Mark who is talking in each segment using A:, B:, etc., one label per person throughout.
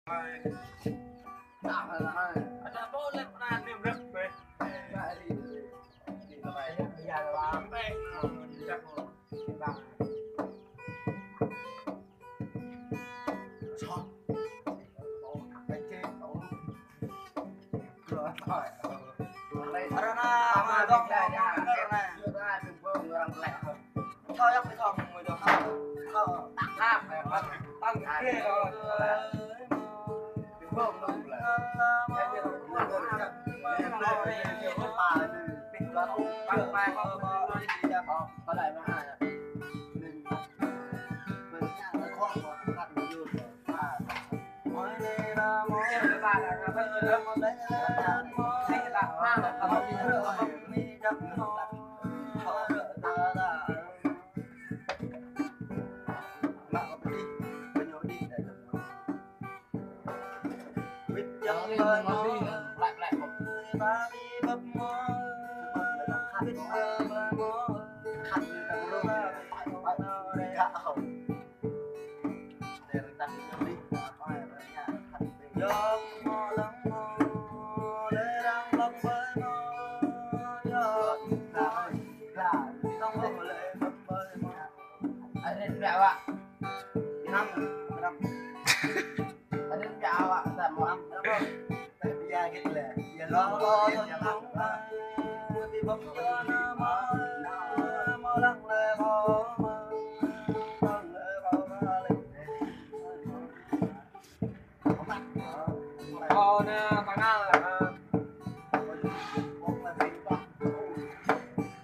A: Ada boleh pernah nih berapa? Di tempat ya sampai tidak bang. Sao? Cái chết đâu? Rồi thôi. Karena dong karena juga dibung orang lek. Thôi yang phải thòng người được không? Tặng phải tăng kia rồi. Dibung luôn là. Cái kia nó cũng là em nói nhiều cái bài thì nó tăng mai không đi ra không. Có lại mà ai à? Mình nhà nó khó quá ăn nhiều rồi. Mỗi ngày là mỗi cái bài là bây giờ nó đấy hay là mang là tao đi nữa đi chấp nó họ đợi ta mà đi bây giờ đi để biết chân ơi nó lại một ta đi bấp mơ biết mơ mơ khăn tao luôn phải để cả không để ta đi coi là nhà khăn gió mơ lắng mơ để đang lấp với mơ gió là không có lệ lấp với mơ anh đến chào ạ năm anh đến chào ạ làm một năm đúng không tại bây giờ cái lệ giờ lo thôi không đi bấm cho nó mơ lắng lệ mơ con bằng ngang là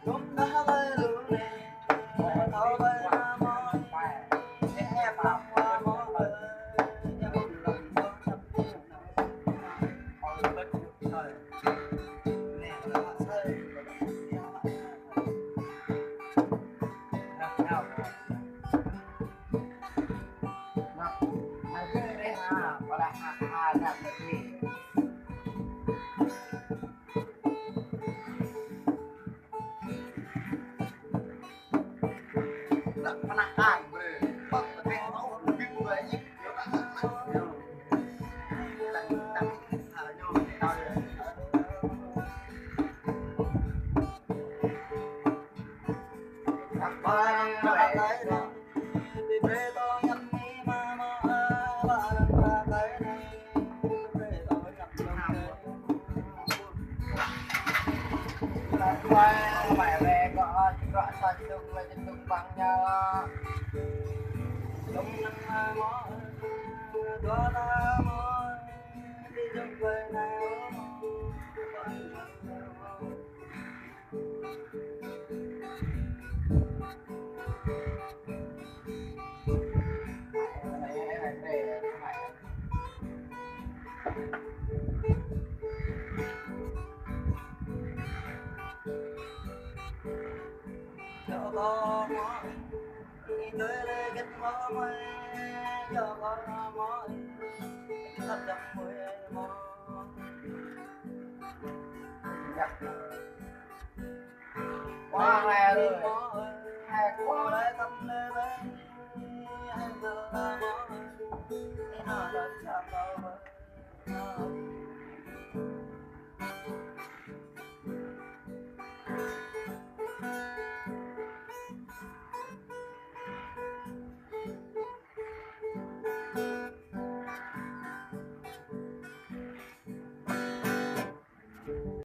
A: đúng đã với lũ này thâu với nó mỏi em lòng mỏi em lòng mỏi thấp nhiều họ bất thời nè là họ chơi nào anh cứ đây ha có là ha làm được gì penahan bang tapi mau lebih banyak mẹ về gọi sao chung là chung bằng nhau đúng năm mó đó là mó đi chung về nào cho có mó đi tới đây kết mó mây cho có mó thật đậm mùi mó quá nghe rồi hai quá đấy tâm lê đấy anh giờ là mó thế nào là chạm đâu